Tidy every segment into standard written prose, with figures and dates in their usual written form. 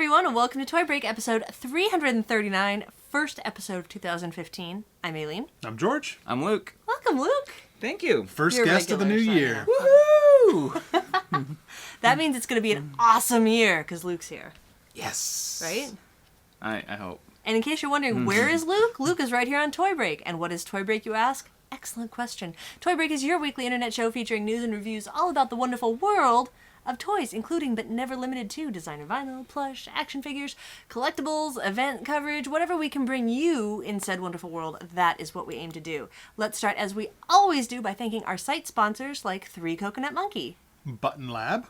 everyone, and welcome to Toy Break episode 339, first episode of 2015. I'm Aileen. I'm George. I'm Luke. Welcome, Luke. Thank you. First You're guest of the new regular, year. Woohoo! That means it's going to be an awesome year, because Luke's here, Yes. right? I hope. And in case you're wondering, where is Luke? Luke is right here on Toy Break. And what is Toy Break, you ask? Excellent question. Toy Break is your weekly internet show featuring news and reviews all about the wonderful world of toys, including but never limited to designer vinyl, plush, action figures, collectibles, event coverage, whatever we can bring you in said wonderful world, that is what we aim to do. Let's start, as we always do, by thanking our site sponsors like 3 Coconut Monkey, Button Lab,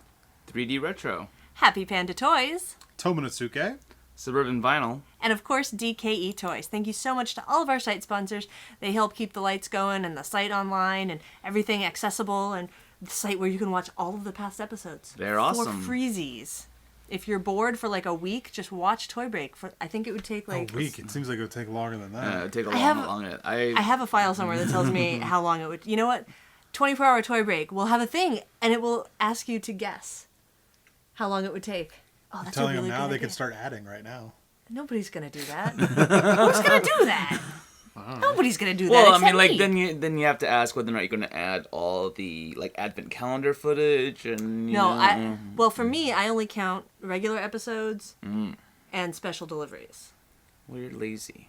3D Retro, Happy Panda Toys, Tomonosuke, Suburban Vinyl, and of course, DKE Toys. Thank you so much to all of our site sponsors. They help keep the lights going and the site online and everything accessible, and the site where you can watch all of the past episodes. They're awesome. For freezies. If you're bored for like a week, just watch Toy Break. I think it would take like... A week? It seems like it would take longer than that. it would take a I long. I have a file somewhere that tells me how long it would... You know what? 24-hour Toy Break. We'll have a thing, and it will ask you to guess how long it would take. Oh, that's I'm telling a really them now good they idea. can start adding right now. Nobody's going to do that. Who's going to do that? Nobody's going to do that. Well, I except mean, like me. then you have to ask whether or not you're going to add all the like advent calendar footage and Well, for me, I only count regular episodes and special deliveries. We're lazy.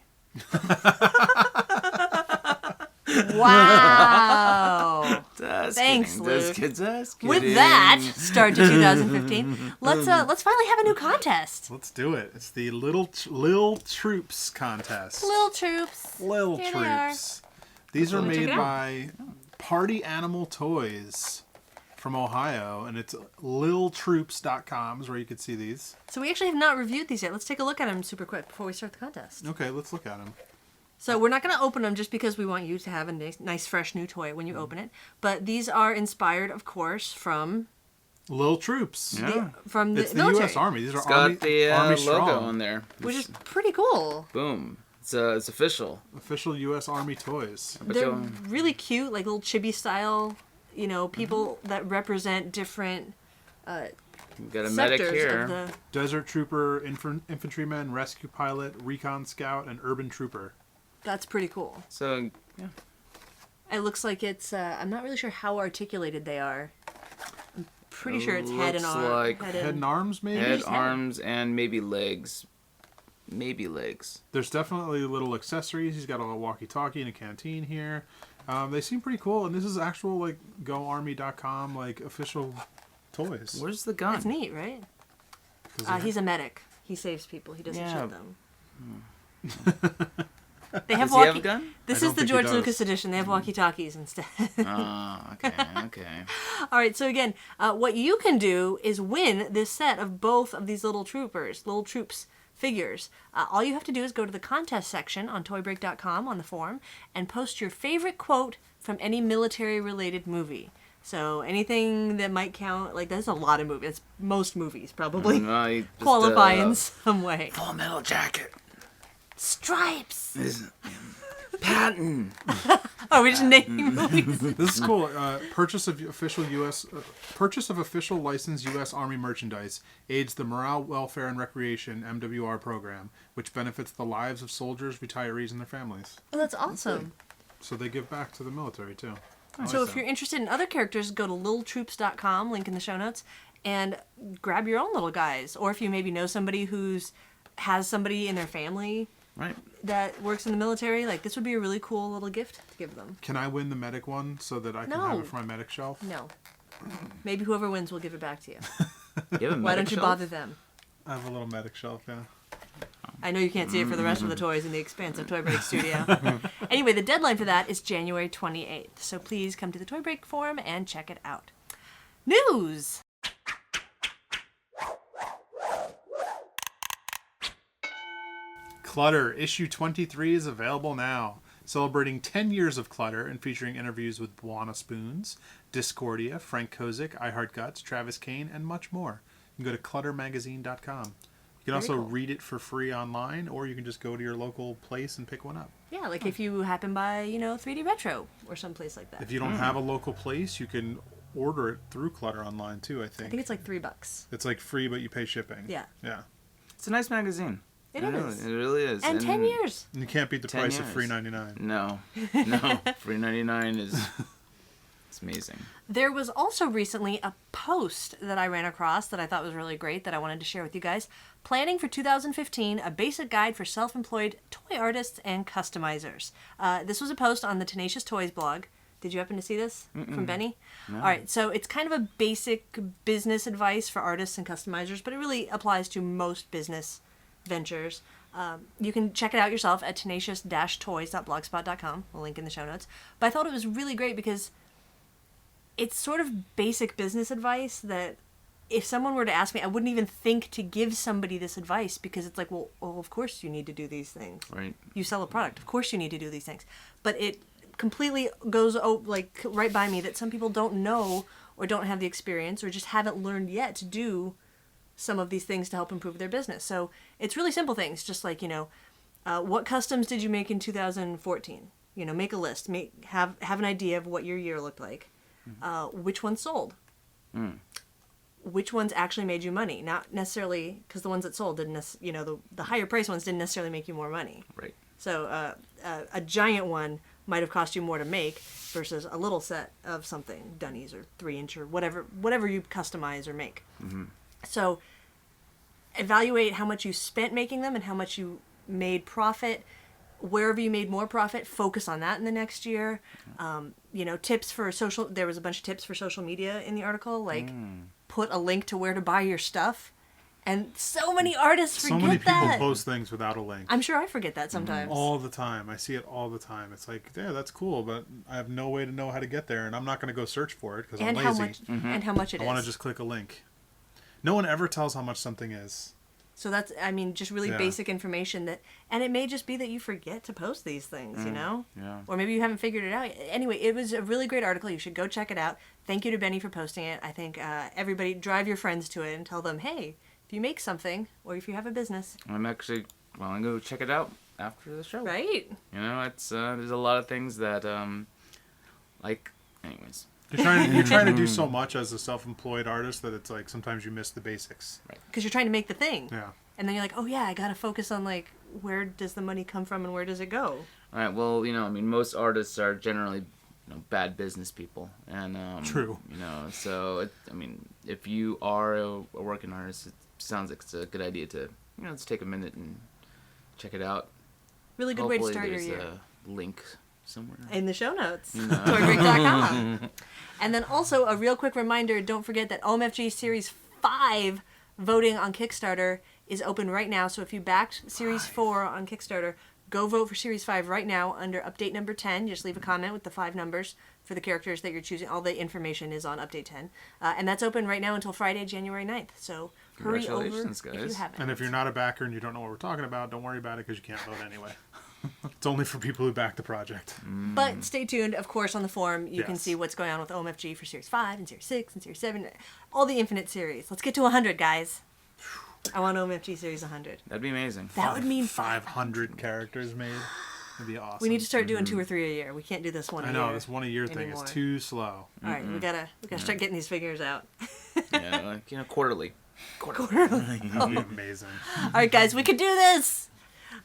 Wow. Thanks, Luke. Just kidding. With that, start to 2015. Let's finally have a new contest. Let's do it. It's the Lil Troops contest. Lil Troops. Lil Here they are. Troops. These are Check made it out. by Party Animal Toys from Ohio, and it's liltroops.com is where you can see these. So we actually have not reviewed these yet. Let's take a look at them super quick before we start the contest. Okay, let's look at them. So we're not going to open them just because we want you to have a nice fresh new toy when you open it. But these are inspired, of course, from Lil Troops. Yeah. the It's the military, U.S. Army. These are It's Army, got the Army logo Strong. on there. which is pretty cool. Boom. It's official. Official U.S. Army toys. But They're you'll- really cute, like little chibi style, people that represent different We've got a medic sectors here. of the... Desert Trooper, Infantryman, Rescue Pilot, Recon Scout, and Urban Trooper. That's pretty cool. So yeah. It looks like it's, I'm not really sure how articulated they are. I'm pretty sure it's head and Looks arm. like Head and arms, maybe? Head, just head. arms, and maybe legs. Maybe legs. There's definitely little accessories. He's got a walkie-talkie and a canteen here. They seem pretty cool, and this is actual, like, GoArmy.com, like, official toys. Where's the gun? That's neat, right? He's a medic. He saves people. He doesn't shoot them. They have Does he have a gun? This I is don't the think he George does. Lucas edition. They have walkie-talkies instead. Oh, okay. All right, so again, what you can do is win this set of both of these little troops figures. All you have to do is go to the contest section on toybreak.com on the forum and post your favorite quote from any military-related movie. So anything that might count, like that's a lot of movies. It's most movies probably You just, qualify in some way. Full Metal Jacket. Stripes. Patton. Oh, we're just naming movies. This is cool. Purchase of official licensed U.S. Army merchandise aids the Morale, Welfare, and Recreation (MWR) program, which benefits the lives of soldiers, retirees, and their families. Oh, that's awesome. So they give back to the military too. So if you're interested in other characters, go to littletroops.com, link in the show notes, and grab your own little guys. Or if you maybe know somebody has somebody in their family Right. that works in the military, like this would be a really cool little gift to give them. Can I win the medic one so that I can have it for my medic shelf? No. Maybe whoever wins will give it back to you. You have a Why don't medic you shelf? bother them? I have a little medic shelf, yeah. I know you can't see it for the rest of the toys in the expansive Toy Break studio. Anyway, the deadline for that is January 28th. So please come to the Toy Break forum and check it out. News! Clutter, issue 23 is available now. Celebrating 10 years of Clutter and featuring interviews with Buona Spoons, Discordia, Frank Kozik, I Heart Guts, Travis Kane, and much more. You can go to cluttermagazine.com. You can also read it for free online, or you can just go to your local place and pick one up. Yeah, like if you happen by, 3D Retro or someplace like that. If you don't have a local place, you can order it through Clutter online too, I think. I think it's like $3. It's like free, but you pay shipping. Yeah. Yeah. It's a nice magazine. It is. It really is. And 10 years. And you can't beat the 10 price of years. free 99. No. $3.99 is... It's amazing. There was also recently a post that I ran across that I thought was really great that I wanted to share with you guys. Planning for 2015, a basic guide for self-employed toy artists and customizers. This was a post on the Tenacious Toys blog. Did you happen to see this from Benny? No. All right, so it's kind of a basic business advice for artists and customizers, but it really applies to most business ventures. You can check it out yourself at tenacious-toys.blogspot.com. We'll link in the show notes. But I thought it was really great because it's sort of basic business advice that if someone were to ask me, I wouldn't even think to give somebody this advice because it's like, well, of course you need to do these things. Right. You sell a product. Of course you need to do these things. But it completely goes like right by me that some people don't know or don't have the experience or just haven't learned yet to do some of these things to help improve their business. So it's really simple things, just like, what customs did you make in 2014? Make a list. Have an idea of what your year looked like. Which ones sold? Which ones actually made you money? Not necessarily, because the ones that sold didn't, the higher price ones didn't necessarily make you more money. Right. So a giant one might have cost you more to make versus a little set of something, Dunnies or 3-inch or whatever you customize or make. Mm-hmm. So evaluate how much you spent making them and how much you made profit. Wherever you made more profit, focus on that in the next year. Tips for social. There was a bunch of tips for social media in the article, like put a link to where to buy your stuff. And so many artists forget that. So many people post things without a link. I'm sure I forget that sometimes. All the time. I see it all the time. It's like, yeah, that's cool, but I have no way to know how to get there, and I'm not going to go search for it because I'm lazy. And how much it is. I want to just click a link. No one ever tells how much something is. So that's, just really basic information and it may just be that you forget to post these things, Yeah. Or maybe you haven't figured it out. Anyway, it was a really great article. You should go check it out. Thank you to Benny for posting it. I think everybody, drive your friends to it and tell them, hey, if you make something or if you have a business. I'm going to go check it out after the show. Right. It's, there's a lot of things that, anyways. You're trying to do so much as a self-employed artist that it's like sometimes you miss the basics. Right. Because you're trying to make the thing. Yeah. And then you're like, oh yeah, I got to focus on where does the money come from and where does it go? All right. Well, most artists are generally, bad business people, and True. So if you are a working artist, it sounds like it's a good idea to, let's take a minute and check it out. Really good Hopefully way to start your there's year. a link somewhere. In the show notes. Toybreak.com. And then also a real quick reminder, don't forget that OMFG Series 5 voting on Kickstarter is open right now. So if you backed Series 4 on Kickstarter, go vote for Series 5 right now under update number 10. Just leave a comment with the 5 numbers for the characters that you're choosing. All the information is on update 10. And that's open right now until Friday, January 9th. So hurry over Congratulations, if guys. you haven't. And if you're not a backer and you don't know what we're talking about, don't worry about it because you can't vote anyway. It's only for people who back the project. But stay tuned, of course, on the forum. You can Yes. see what's going on with OMFG for Series 5 and Series 6 and Series 7. All the Infinite series. Let's get to 100, guys. I want OMFG Series 100. That'd be amazing. That would mean 500 characters made. It'd be awesome. We need to start doing 2 or 3 a year. We can't do this one a I year. know, this one a year thing anymore. is too slow. All right, we gotta start getting these figures out. Yeah, quarterly. All That'd be amazing. right, guys, we can do this.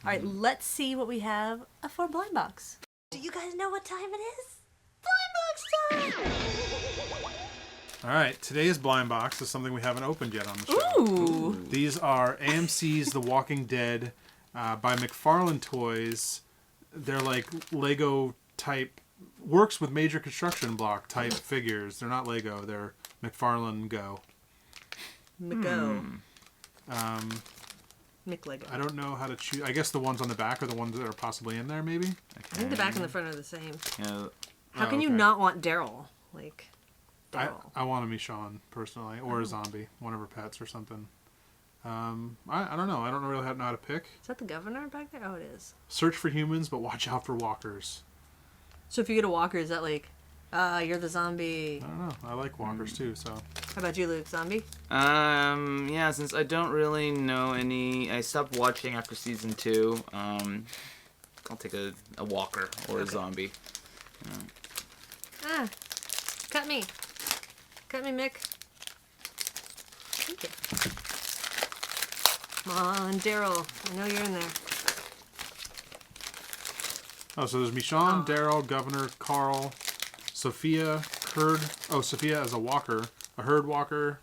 All right, let's see what we have for Blind Box. Do you guys know what time it is? Blind Box time! All right, today's blind box is something we haven't opened yet on the show. Ooh. These are AMC's The Walking Dead by McFarlane Toys. They're like Lego type, works with major construction block type figures. They're not Lego, they're McFarlane Go. McGo. McLego. I don't know how to choose. I guess the ones on the back are the ones that are possibly in there, maybe? I think the back and the front are the same. Yeah. How can you okay. not want Daryl? Daryl. I want a Michonne, personally, or a zombie, one of her pets or something. I don't know. I don't really know how to pick. Is that the governor back there? Oh, it is. Search for humans, but watch out for walkers. So if you get a walker, is that you're the zombie? I don't know. I like walkers too, so. How about you, Luke? Zombie? Yeah, since I don't really know any, I stopped watching after season 2. I'll take a walker or a zombie. Cut me. Cut me, Mick. Thank you. Come on, Daryl. I know you're in there. Oh, so there's Michonne, Daryl, Governor, Carl, Sophia, Herd. Oh, Sophia as a walker, a herd walker,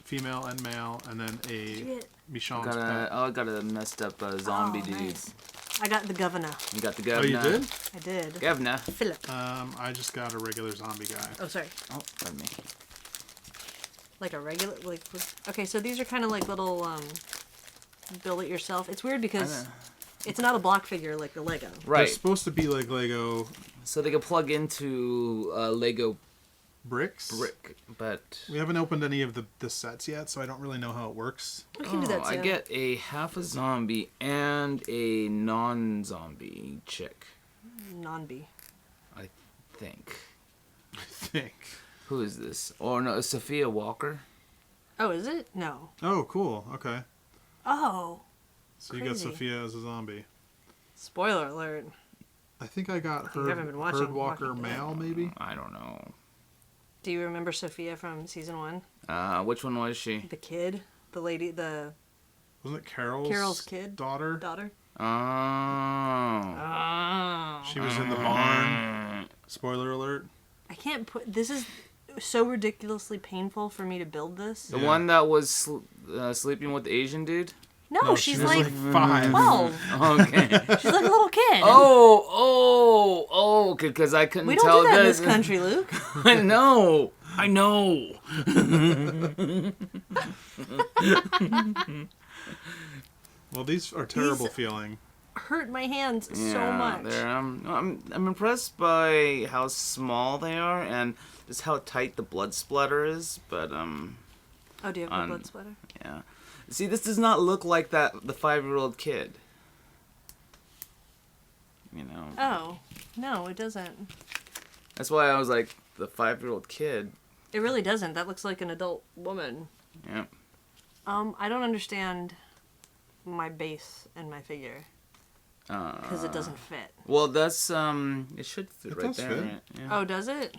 female and male, and then a Michonne's pet. I got a messed up zombie dude. Nice. I got the governor. You got the Oh, governor. you did? I did. Governor. Philip. I just got a regular zombie guy. Oh, sorry. Oh, pardon me. Like a regular, like, okay, so these are kind of like little, build it yourself. It's weird because it's not a block figure like the Lego. Right. They're supposed to be like Lego So they can plug into Lego bricks. brick, but We haven't opened any of the sets yet, so I don't really know how it works. We can do that I too. get a half a zombie and a non-zombie chick, Non-B. I think. I think. Who is this? Oh no, it's Sophia Walker. Oh, is it? No. Oh, cool. Okay. Oh. So you got Crazy. Sophia as a zombie. Spoiler alert. I think I got You haven't been watching Herd Walker Walking Dead. male, maybe? I don't know. Do you remember Sophia from season 1? Which one was she? The kid? The lady, the Wasn't it Carol's kid? daughter? Daughter? Oh. Oh. She was in the barn. Spoiler alert. I can't put... This is so ridiculously painful for me to build this. The Yeah. one that was sleeping with the Asian dude? No, she she's was like 5. 12. Okay. She's like a little kid. Oh, because I couldn't We don't tell do that in this country, Luke. I know. Well, these are terrible feeling. Hurt my hands so Yeah, much. I'm impressed by how small they are and just how tight the blood splatter is. But Oh, do you have a blood splatter? yeah. See, this does not look like the 5-year-old kid. You know. Oh, no, it doesn't. That's why I was like, the 5-year-old kid. It really doesn't. That looks like an adult woman. Yeah. I don't understand my base and my figure because it doesn't fit. Well, that's it should fit It right does there. fit. Right? Yeah. Oh, does it?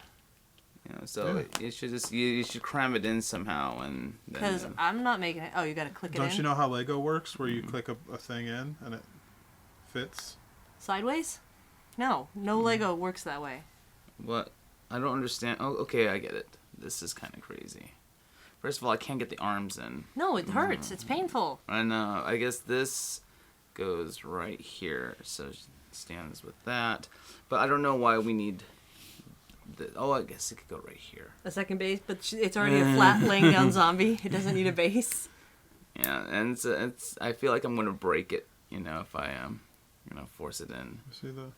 Yeah, so it should just you should cram it in somehow and then, Because I'm not making it. Oh, you got to click it Don't in you know how Lego works, where you click a thing in and it fits? sideways. No, no Lego works that way. what I don't understand. Oh, okay, I get it. This is kind of crazy. First of all, I can't get the arms in. No, it hurts. It's painful. And I guess this goes right here, so it stands with that. But I don't know why we need. I guess it could go right here. A second base, but it's already a flat laying down zombie. It doesn't need a base. Yeah, and it's. I feel like I'm gonna break it. You know, if I force it in. See the?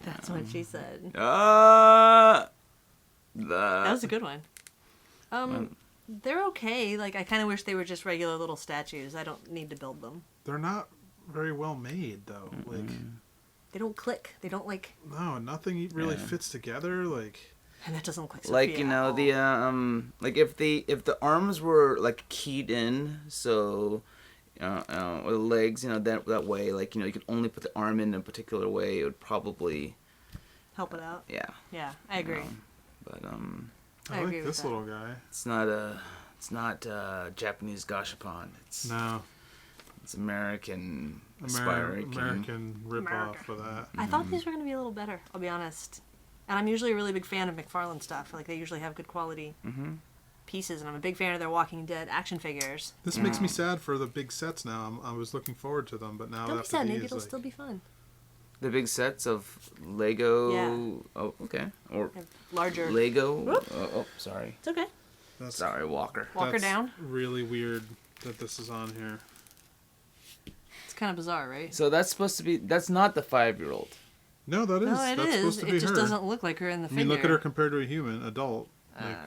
That's what she said. That That was a good one. They're okay. Like, I kind of wish they were just regular little statues. I don't need to build them. They're not very well made though. Like, They don't click. They don't like. no, nothing really fits together. Like, And that doesn't look like like Sophia you know at the all. like if the arms were like keyed in, so or the legs, that way, like you could only put the arm in a particular way, it would probably Help it out. yeah. I agree. But I I agree like with this that. little guy. it's not Japanese gashapon. No, It's American inspiring. American rip off America. of that. I thought these were going to be a little better, I'll be honest. And I'm usually a really big fan of McFarlane stuff. Like, they usually have good quality pieces, and I'm a big fan of their Walking Dead action figures. This makes me sad for the big sets now. I was looking forward to them, but now Don't be after sad, these, maybe it'll like, still be fun. The big sets of Lego. Yeah. Oh, okay. Or Larger. Lego. Whoop. Sorry. It's okay. that's, Sorry, Walker. Walk her that's down. really weird that this is on here. It's kind of bizarre, right? So that's supposed to be. That's not the 5-year-old. No, that is. No, it that's is. supposed to be It just her. doesn't look like her in the I figure. mean, look at her compared to a human, adult. Like,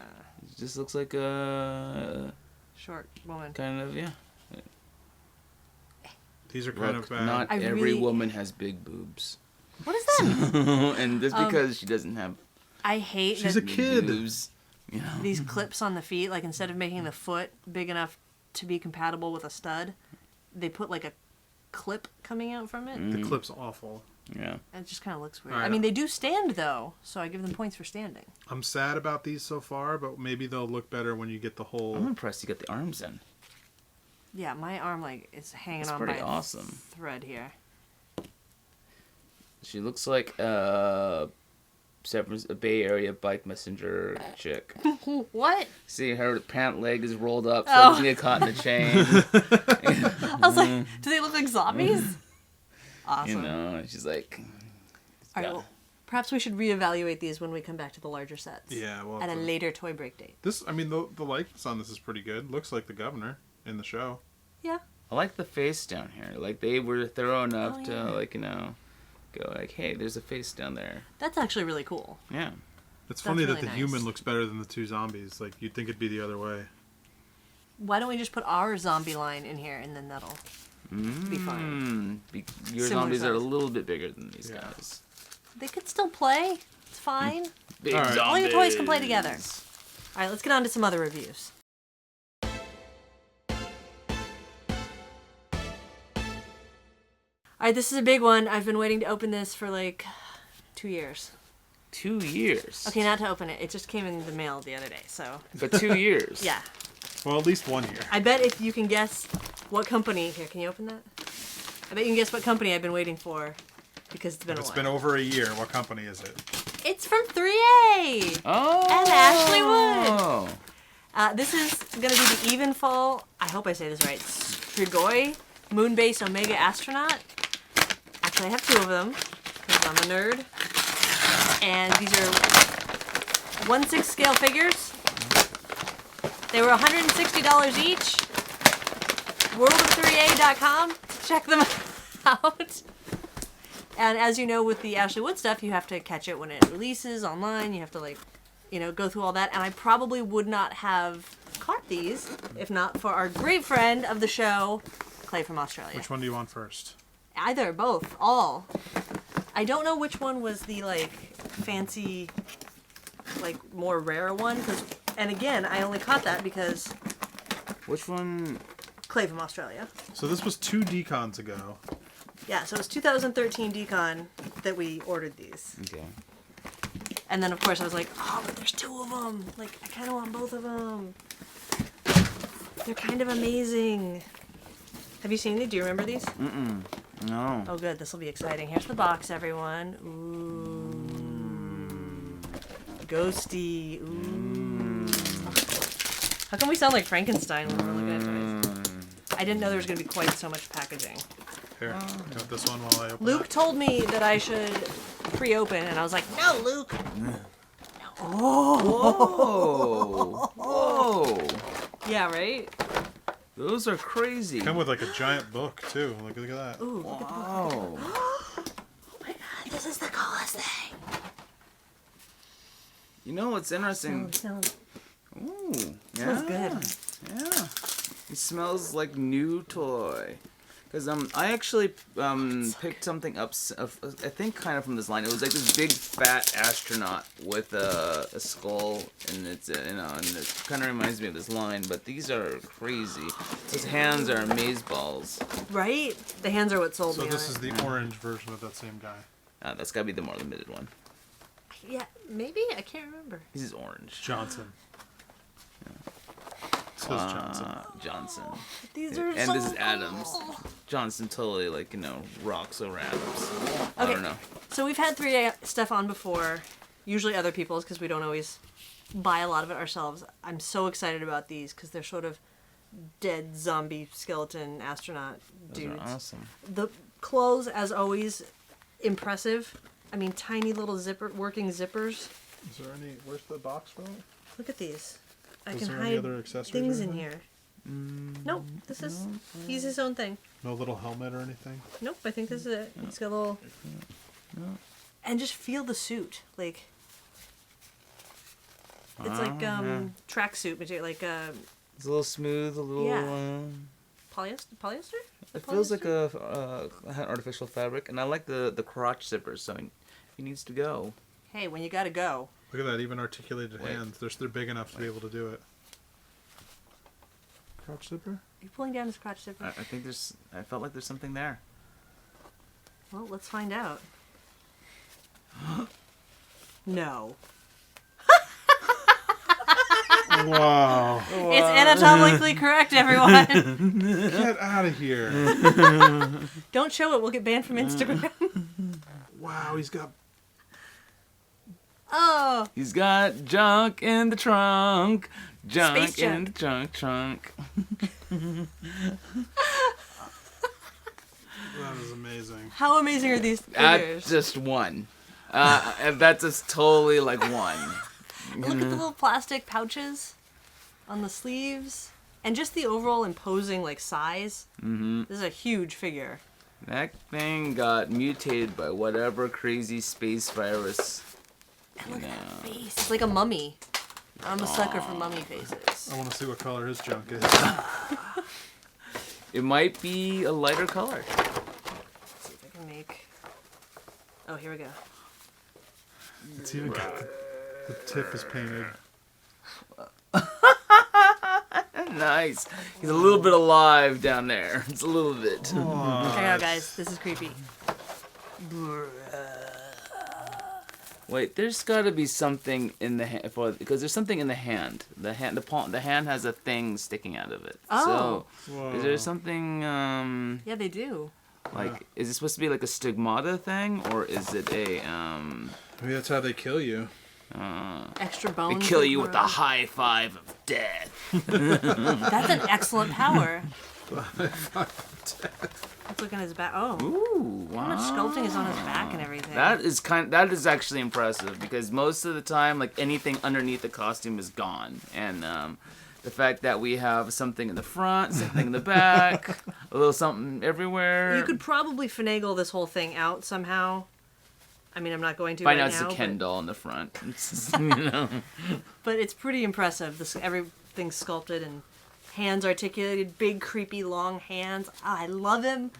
It just looks like a Short woman. kind of these are kind Look, of bad. not I every really- woman has big boobs, What does that mean? and just because she doesn't have I hate She's that a kid. boobs, you know. these clips on the feet, like instead of making the foot big enough to be compatible with a stud, they put like a clip coming out from it. The clip's awful. Yeah. And it just kind of looks weird. All right. I mean, they do stand though, so I give them points for standing. I'm sad about these so far, but maybe they'll look better when you get the I'm whole. impressed you got the arms in. Yeah, my arm like is hanging It's on pretty by awesome. a thread here. She looks like a Bay Area bike messenger chick. What? See, her pant leg is rolled up, so Oh. it doesn't get caught in the chain. I was like, do they look like zombies? Awesome. You know, and she's like... All right, well, perhaps we should reevaluate these when we come back to the larger sets. Yeah, well, At a later toy break date. I mean, the likeness on this is pretty good. Looks like the governor in the show. Yeah. I like the face down here. Like, they were thorough enough Oh, to, yeah. like, you know, go like, hey, there's a face down there. That's actually really cool. Yeah. It's funny really that the nice. human looks better than the two zombies. Like, you'd think it'd be the other way. Why don't we just put our zombie line in here and then that'll be fine. Your Similar zombies are a size. little bit bigger than these Yeah. guys. They could still play. It's fine. Big All right. All your toys can play zombies. together. All right, let's get on to some other reviews. All right, this is a big one. I've been waiting to open this for like 2 years. 2 years. Okay, not to open it. It just came in the mail the other day, so But 2 years. yeah. Well, at least 1 year. I bet if you can guess what company... Here, can you open that? I bet you can guess what company I've been waiting for because it's been If a it's while. been over a year, what company is it? It's from 3A! Oh. And Ashley Wood. This is going to be the Evenfall, I hope I say this right, Stroyer Moonbase Omega Astronaut. Actually, I have 2 of them because I'm a nerd. And these are 1/6 scale figures. They were $160 each. Worldof3a.com. Check them out. And as you know, with the Ashley Wood stuff, you have to catch it when it releases online. You have to, like, you know, go through all that. And I probably would not have caught these if not for our great friend of the show, Clay from Australia. Which one do you want first? Either, both, all. I don't know which one was the, like, fancy, like, more rare one. And again, I only caught that because Which one? Clay from Australia. So this was 2 decons ago. Yeah, so it was 2013 Decon that we ordered these. Okay. And then, of course, I was like, oh, but there's 2 of them. Like, I kind of want both of them. They're kind of amazing. Have you seen these? Do you remember these? No. Oh, good. This will be exciting. Here's the box, everyone. Ooh. Ghosty. Ooh. How come we sound like Frankenstein when we're looking at toys? I didn't know there was going to be quite so much packaging. Here, you want this one while I open Luke it? told me that I should pre-open, and I was like, no, Luke. Oh. Whoa. Whoa. Yeah, right? Those are crazy. Come with like a giant book too. Look at that. Ooh, look at the Wow. Oh my god, this is the coolest thing. You know what's interesting? Smells Ooh. smells good. Yeah. It smells like new toy. Because I actually picked something up, I think kind of from this line. It was like this big fat astronaut with a skull, and it's you know, and it kind of reminds me of this line. But these are crazy. His hands are amazeballs. Right? The hands are what sold So me this on is the orange version of that same guy. That's gotta be the more limited one. it. Yeah, maybe? I can't remember. This is orange. Johnson. It says Johnson. Johnson. These are And so this is Adams. cool. Johnson totally, like, you know, rocks over Adams. I Okay. don't know. So we've had 3A stuff on before, usually other people's because we don't always buy a lot of it ourselves. I'm so excited about these because they're sort of dead zombie skeleton astronaut Those dudes. are awesome. The clothes, as always, impressive. I mean, tiny little working zippers. Is there any? Where's the box from? Look at these. I Is can there any hide other accessories things or in anything? here. Nope, this is, he's his own thing. No little helmet or anything. Nope, I think this is it. It's got a little, and just feel the suit, like, it's like tracksuit material, like It's a little smooth, a little. Yeah. Polyester? Polyester? It feels like a artificial fabric, and I like the crotch zippers. So he needs to go. Hey, when you gotta go. Look at that, even articulated Wait. hands. They're big enough to be able to do it. Crotch zipper? Are you pulling down his crotch zipper? I think there's. I felt like there's something there. Well, let's find out. No. Wow. It's anatomically correct, everyone. Get out of here. Don't show it. We'll get banned from Instagram. Wow, he's got... Oh. He's got junk in the trunk. Junk Space junk. in the trunk. That is amazing. How amazing are these figures? That's just one. That's just totally like one. Look at the little plastic pouches on the sleeves. And just the overall imposing like size. Mm-hmm. This is a huge figure. That thing got mutated by whatever crazy space virus. And look at that face. It's like a mummy. I'm a sucker for mummy faces. I want to see what color his junk is. It might be a lighter color. Let's see if I can make... Oh, here we go. It's even got the tip is painted. Nice. He's a little bit alive down there. It's a little bit. Check it out, guys. This is creepy. Wait, there's got to be something in the hand because there's something in the hand. The hand has a thing sticking out of it. Oh. So, is there something Yeah, they do. like is it supposed to be like a stigmata thing or is it a Maybe that's how they kill you. Extra they bones. kill that you grow. with the high five of death? That's an excellent power. Let's look at his back. Oh. Ooh, wow. How much sculpting is on his back and everything? That is actually impressive because most of the time, like anything underneath the costume is gone, and the fact that we have something in the front, something in the back, a little something everywhere. You could probably finagle this whole thing out somehow. I mean, I'm not going to Find right out it's now. a Ken doll in the front. You know. But it's pretty impressive. Everything's sculpted and hands articulated, big, creepy, long hands. Ah, I love him.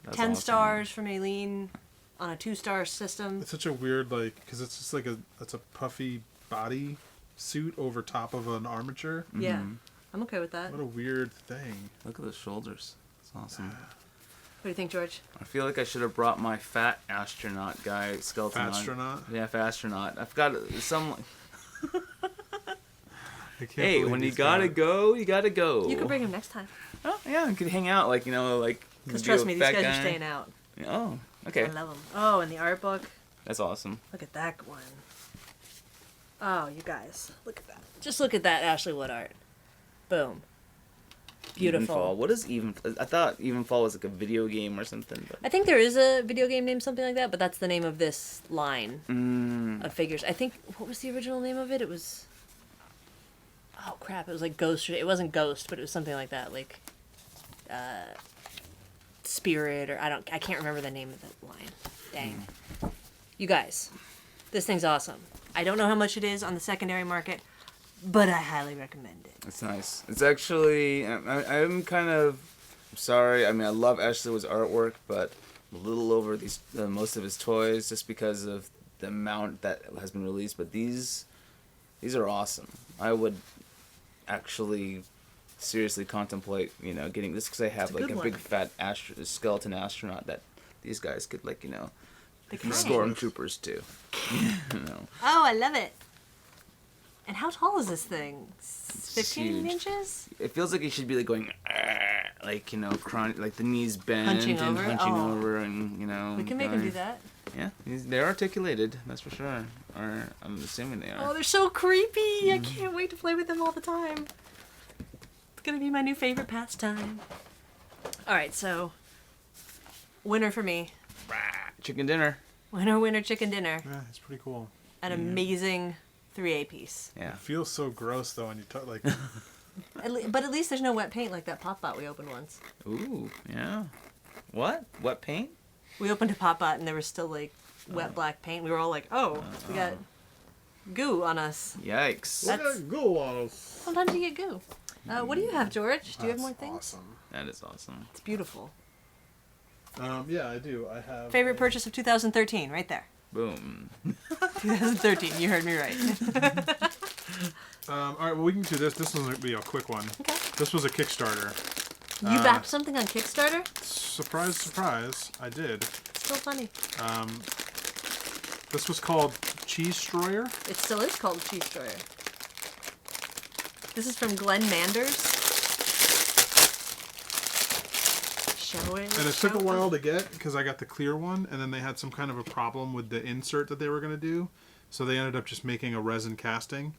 That's 10 awesome. stars from Aileen on a 2-star system. It's such a weird, like, because it's just like it's a puffy body suit over top of an armature. Yeah, I'm okay with that. What a weird thing. Look at the shoulders. It's awesome. What do you think, George? I feel like I should have brought my fat astronaut guy skeleton on. Astronaut? Yeah, fat astronaut. I've got some. I can't Hey, believe when you he's gotta go, you gotta go. You could bring him next time. Oh yeah, we could hang out like like. Because be trust a me, these fat guys guy. are staying out. Oh, okay. I love them. Oh, and the art book. That's awesome. Look at that one. Oh, you guys. Look at that. Just look at that Ashley Wood art. Boom. Beautiful. Evenfall. What is Even? I thought Evenfall was like a video game or something. But... I think there is a video game named something like that, but that's the name of this line of figures. I think, what was the original name of it? It was... Oh, crap. It was like Ghost. It wasn't Ghost, but it was something like that. Like, Spirit, or I can't remember the name of the line. Dang. You guys, this thing's awesome. I don't know how much it is on the secondary market, but I highly recommend it. It's nice. It's actually, I'm kind of sorry. I mean, I love Ashley Wood's artwork, but I'm a little over most of his toys just because of the amount that has been released. But these are awesome. I would actually seriously contemplate, getting this because I have like a big fat skeleton astronaut that these guys could They can. stormtroopers too. Oh, I love it. And how tall is this thing? It's 15 huge. inches? It feels like he should be like going, like the knees bend Hunching and over? hunching Oh. over, and We can make him do that. Yeah, they're articulated. That's for sure. Or I'm assuming they Oh, are. they're so creepy. I can't wait to play with them all the time. It's going to be my new favorite pastime. All right, so winner for me. Chicken dinner. Winner, chicken dinner. Yeah, it's pretty cool. An amazing 3A piece. Yeah. It feels so gross though when you touch like. But at least there's no wet paint like that Pop Bot we opened once. Ooh, yeah. What? Wet paint? We opened a Pop Bot and there was still like wet black paint. We were all like, oh, we got goo on us. Yikes. That's- go on us. Sometimes you get goo. What do you have, George? Do you have more things? Awesome. That is awesome. It's beautiful. Yeah, I do. I have Favorite purchase of 2013, right there. Boom. 2013, you heard me right. All right, well, we can do this. This one's gonna be a quick one. Okay. This was a Kickstarter. You backed something on Kickstarter? Surprise, surprise! I did. Still funny. This was called Cheestroyer. It still is called Cheestroyer. This is from Glenn Manders. Cheestroyer. And it took a while to get because I got the clear one, and then they had some kind of a problem with the insert that they were going to do. So they ended up just making a resin casting.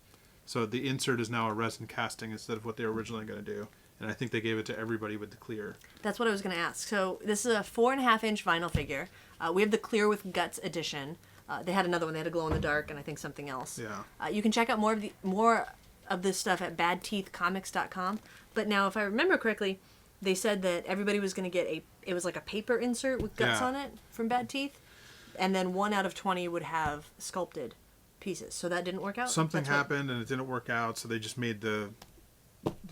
So the insert is now a resin casting instead of what they were originally going to do. And I think they gave it to everybody with the clear. That's what I was going to ask. So this is a 4.5-inch vinyl figure. We have the Clear with Guts edition. They had another one. They had a glow in the dark and I think something else. Yeah. You can check out more of this stuff at badteethcomics.com. But now, if I remember correctly, they said that everybody was going to get it was like a paper insert with guts on it from Bad Teeth. And then 1 out of 20 would have sculpted pieces. So that didn't work out? Something happened and it didn't work out, so they just made the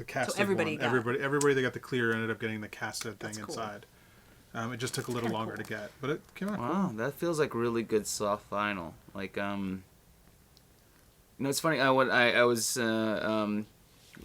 casted everybody one. Everybody that got the clear ended up getting the casted thing That's cool. inside. It just took a little longer to get, but it came out Wow, cool. that feels like really good soft vinyl. Like, it's funny. I was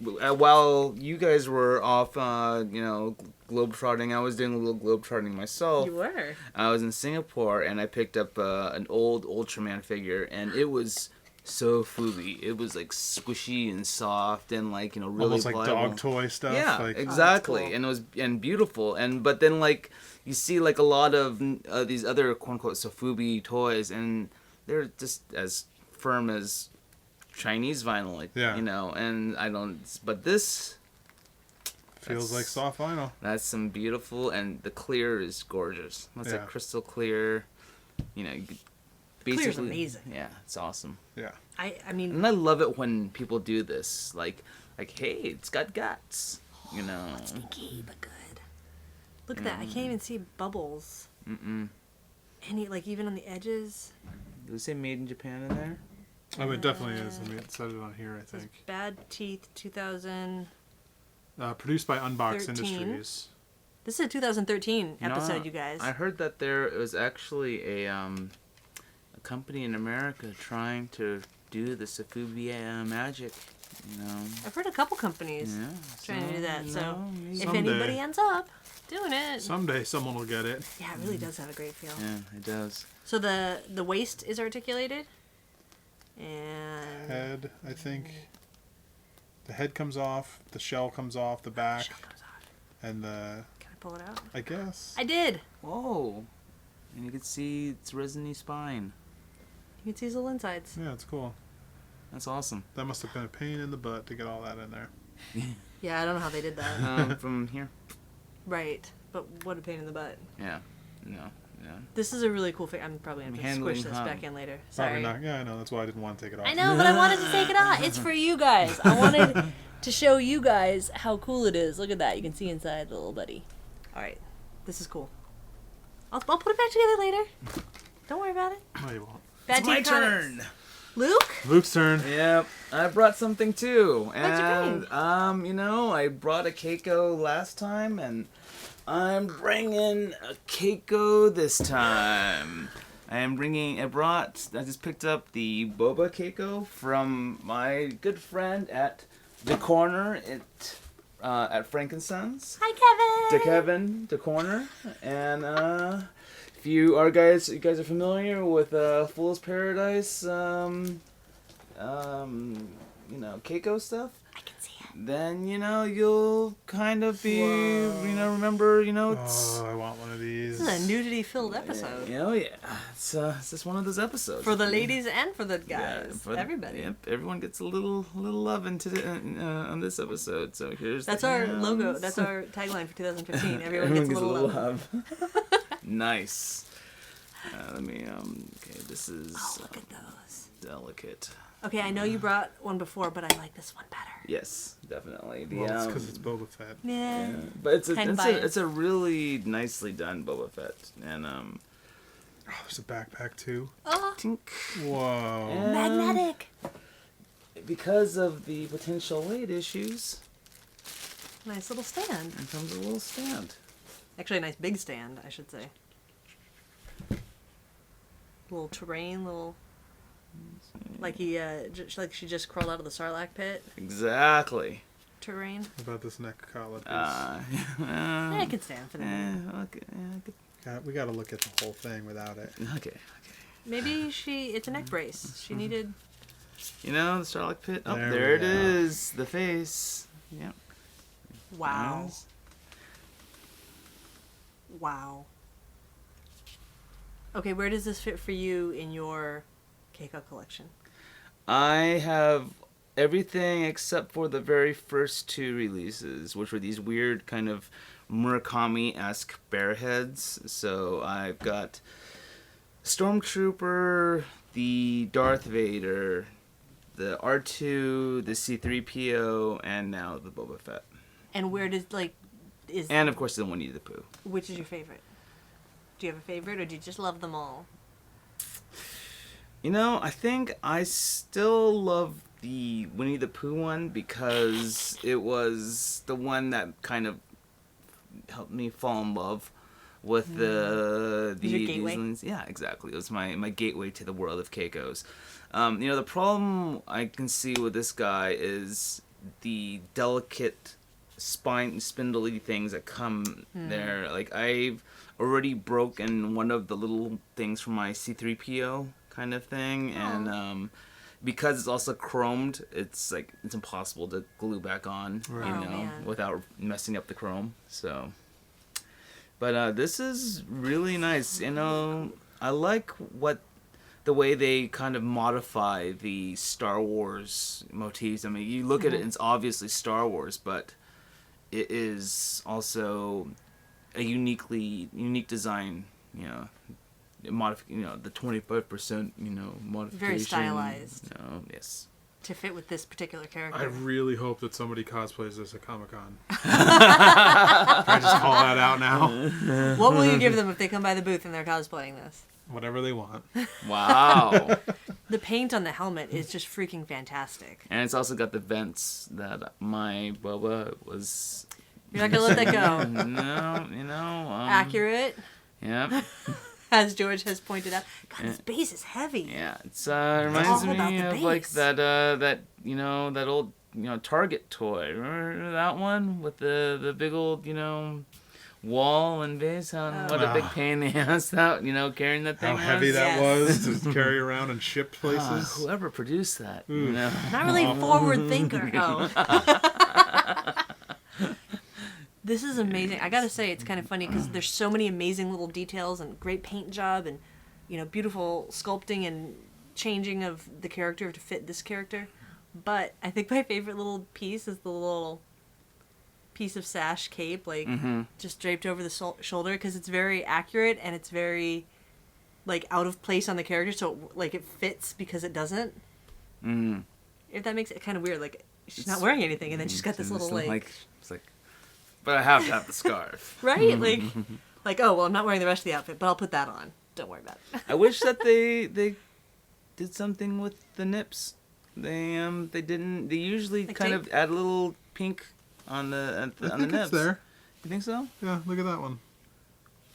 while you guys were off, globetrotting, I was doing a little globetrotting myself. You were. I was in Singapore and I picked up an old Ultraman figure, and it was so foofy. It was like squishy and soft and like really Almost like pliable. dog toy stuff. Yeah, like, exactly. cool. And it was beautiful. But then like you see like a lot of these other quote unquote sofubi toys, and they're just as firm as Chinese vinyl, like and I don't. But this feels like soft vinyl. That's some beautiful, and the clear is gorgeous. That's like crystal clear. You could basically, Clear's amazing. Yeah, it's awesome. Yeah. I mean, And I love it when people do this. Like hey, it's got guts. It's icky but good. Look at that! I can't even see bubbles. Any even on the edges. Does it say made in Japan in there? Oh, it definitely is. I mean, it said it on here, I It says think. Bad Teeth 2000. Produced by Unbox 13. Industries. This is a 2013 episode, you guys. I heard that there was actually a company in America trying to do the Sofubi magic. I've heard a couple companies Yeah, trying to do that. So if Someday. anybody ends up doing it, Someday someone will get it. yeah, it really does have a great feel. Yeah, it does. So the waist is articulated, and Head, I think. The head comes off, the shell comes off, the back, shell comes off. and the... Can I pull it out? I guess. I did. Whoa. And you can see its resiny spine. You can see his little insides. Yeah, it's cool. That's awesome. That must have been a pain in the butt to get all that in there. Yeah, I don't know how they did that. From here. Right, but what a pain in the butt. Yeah. No. Yeah. This is a really cool thing. I'm probably gonna have to Handling squish this hum. back in later. Probably Sorry. not. Yeah, I know. That's why I didn't want to take it off. I know, but I wanted to take it off. It's for you guys. I wanted to show you guys how cool it is. Look at that. You can see inside the little buddy. All right, this is cool. I'll put it back together later. Don't worry about it. No, you won't. Bad It's my Teeth Comics. turn. Luke? Luke's turn. Yep, I brought something too. What'd you And I brought a Keiko last time, and I'm bringing a Keiko this time. I just picked up the Boba Keiko from my good friend at the corner at Frankenstein's. Hi, Kevin. The corner, and if you guys are familiar with Fool's Paradise, Keiko stuff, I can see it. then you'll kind of be remember it's Oh, I want one of these. This is a nudity-filled episode. it's just one of those episodes For the ladies and for the guys. for Everybody. Yep, everyone gets a little love on this episode. So here's That's the our hands. logo. That's our tagline for 2015. Everyone gets a little love. Nice. Let me. Okay, this is Oh, look at those. delicate. Okay, I know you brought one before, but I like this one better. Yes, definitely. The, Well, it's because it's Boba Fett. Yeah. yeah. But it's Kind of biased. it's a really nicely done Boba Fett, and Oh, there's a backpack too. Oh, tink. Whoa. And magnetic. because of the potential weight issues, Nice little stand. it comes a little stand. Actually, a nice big stand, I should say. Little terrain, little... Like like she just crawled out of the Sarlacc pit. Exactly. Terrain. What about this neck collar piece? Yeah, I can stand for the minute. Okay. We got to look at the whole thing without it. Okay. Maybe it's a neck brace. She needed You know, the Starlight Pit. Oh, There there we it go. is. The face. Yep. Wow. Nice. Wow. Okay, where does this fit for you in your Keiko collection? I have everything except for the very first 2 releases, which were these weird kind of Murakami-esque bear heads. So I've got Stormtrooper, the Darth Vader, the R2, the C-3PO, and now the Boba Fett. And where does, like, And, of course, the Winnie the Pooh. which is your favorite? Do you have a favorite, or do you just love them all? You know, I think I still love the Winnie the Pooh one because it was the one that kind of helped me fall in love with the Was your gateway? these. Yeah, exactly. It was my gateway to the world of Keikos. You know, the problem I can see with this guy is the delicate spindly things that come there. Like, I've already broken one of the little things from my C-3PO kind of thing, and because it's also chromed, it's like it's impossible to glue back on, Right. you Oh, know, man. without messing up the chrome. So, but this is really nice. You know, I like the way they kind of modify the Star Wars motifs. I mean, you look at it, and it's obviously Star Wars, but it is also a unique design. You know, the 25%. You know, modification. Very stylized. You know, yes. To fit with this particular character. I really hope that somebody cosplays this at Comic-Con. Can I just call that out now? What will you give them if they come by the booth and they're cosplaying this? Whatever they want. Wow. The paint on the helmet is just freaking fantastic. And it's also got the vents that my Boba was. You're not gonna let that go. No, you know. Accurate, Yeah. as George has pointed out. God, this base is heavy. Yeah, it's reminds all about me the of like base. that you know, that old, you know, Target toy. Remember that one with the big old, you know, wall and base? What a big pain in the ass that, you know, carrying that thing How heavy was. that Yes. was to carry around and ship places. Whoever produced that, you know. Not really forward thinker. Oh. This is amazing. I gotta say, it's kind of funny because there's so many amazing little details and great paint job and, you know, beautiful sculpting and changing of the character to fit this character. But I think my favorite little piece is the little piece of sash cape, like, just draped over the shoulder, because it's very accurate and it's very, like, out of place on the character, so, like, it fits because it doesn't. Mm. If that makes it kind of weird, like, she's not wearing anything, and then she's got this little, like it's like, but I have to have the scarf. right? Like, oh, well, I'm not wearing the rest of the outfit, but I'll put that on. Don't worry about it. I wish that they did something with the nips. They didn't. They usually Like kind tape? of add a little pink on the I on the think nips. it's there. You think so? Yeah, look at that one.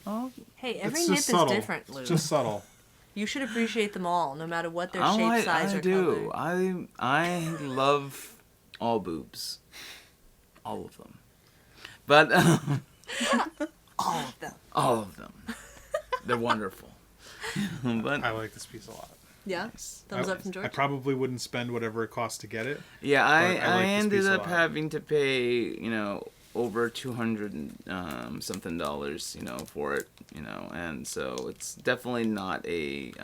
Oh, Hey, every It's nip just is subtle. different, Lou. It's just subtle. You should appreciate them all, no matter what their shape, I size, or do. color. I love all boobs, all of them. But All of them. all of them, they're wonderful. But I like this piece a lot. Yeah? Thumbs up from George? I probably wouldn't spend whatever it costs to get it. yeah, I I like this ended piece a up lot. having to pay, you know, over $200 something, you know, for it, you know, and so it's definitely not it's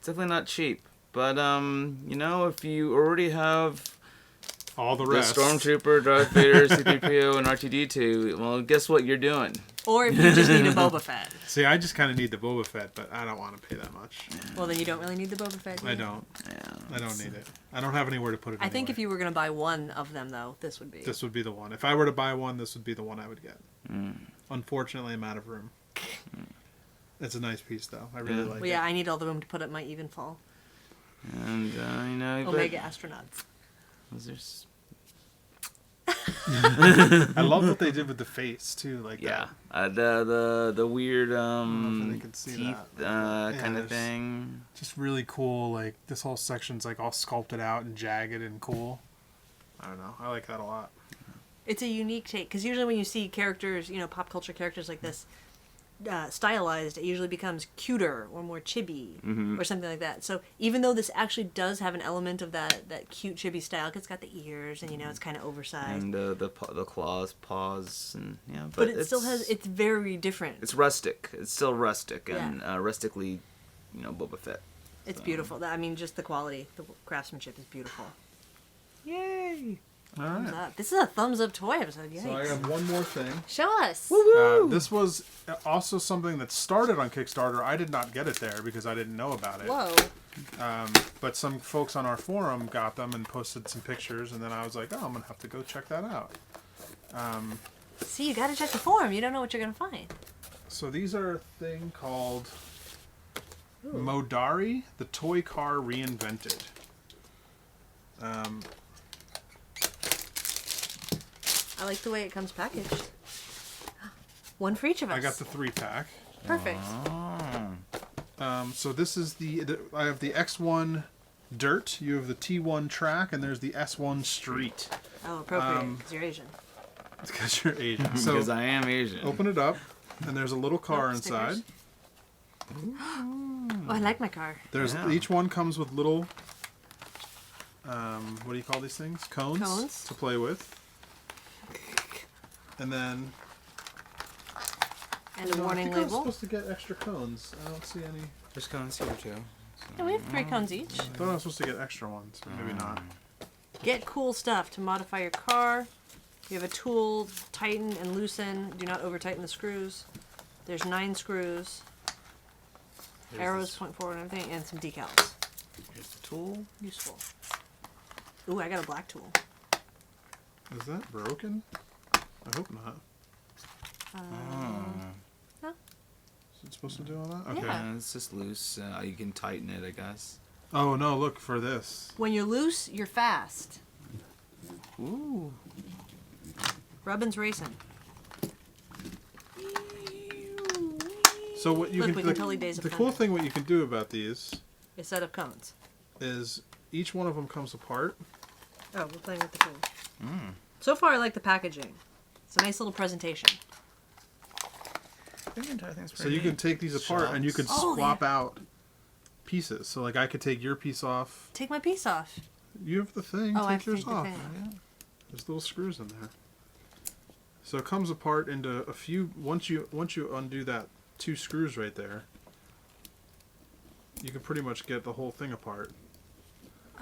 definitely not cheap. But you know, if you already have All the the rest. Stormtrooper, Darth Vader, C-3PO, and R2-D2, well, guess what you're doing? Or if you just need a Boba Fett. See, I just kind of need the Boba Fett, but I don't want to pay that much. Well, then you don't really need the Boba Fett. do I you? don't. Yeah, I don't need it. I don't have anywhere to put it. I think anyway. if you were going to buy one of them, though, this would be. This would be the one. If I were to buy one, this would be the one I would get. Mm. Unfortunately, I'm out of room. It's a nice piece, though. I really Yeah. like Well, yeah, it. I need all the room to put up my even fall. And you know, Omega astronauts. but there's I love what they did with the face too. Like yeah, that. the weird know if they can see teeth that. kind of there's- thing. Just really cool. Like this whole section's like all sculpted out and jagged and cool. I don't know. I like that a lot. It's a unique take, because usually when you see characters, you know, pop culture characters like this, stylized, it usually becomes cuter or more chibi Mm-hmm. or something like that. So even though this actually does have an element of that cute chibi style, 'cause it's got the ears and it's kind of oversized, And the claws, paws, and yeah. but it still has, it's very different. It's rustic. It's still rustic and rustically, Boba Fett. It's beautiful. I mean, just the quality, the craftsmanship is beautiful. Yay! All Thumbs right. up. This is a thumbs up toy episode. Yikes. So I have one more thing. Show us. This was also something that started on Kickstarter. I did not get it there because I didn't know about it. Whoa. But some folks on our forum got them and posted some pictures, and then I was like, oh, I'm going to have to go check that out. See, you gotta check the forum. You don't know what you're gonna find. So these are a thing called Modari, the toy car reinvented. I like the way it comes packaged. One for each of us. I got the 3-pack. Perfect. So this is I have the X1 Dirt, you have the T1 Track, and there's the S1 Street. Oh, appropriate, because you're Asian. Because you're Asian. So Because I am Asian. open it up, and there's a little car inside. Stickers. Oh, I like my car. There's each one comes with little, what do you call these things? Cones to play with. And then And a warning I think I was label. supposed to get extra cones. I don't see any. There's cones here too. Yeah, we have 3 cones each. I thought I was supposed to get extra ones, but maybe not. Get cool stuff to modify your car. You have a tool, tighten and loosen. Do not over tighten the screws. There's 9 screws. Arrows point forward and everything, and some decals. Here's the tool. Useful. Ooh, I got a black tool. Is that broken? I hope not. No. Is it supposed to do all that? Okay. Yeah. It's just loose. You can tighten it, I guess. Oh no! Look for this. When you're loose, you're fast. Ooh. Rubbin's racing. So what you Look, can, we can totally daze the of cool thunder. thing what you can do about these A set of cones. is each one of them comes apart. Oh, we're playing with the tools. So far, I like the packaging. It's a nice little presentation. I think the entire thing's So pretty you can neat. take these apart and you can Oh, swap out pieces. So like I could take your piece off. Take my piece off. You have the thing. Oh, I have take to yours take the off. thing. There's little screws in there. So it comes apart into a few. Once you undo that 2 screws right there, you can pretty much get the whole thing apart.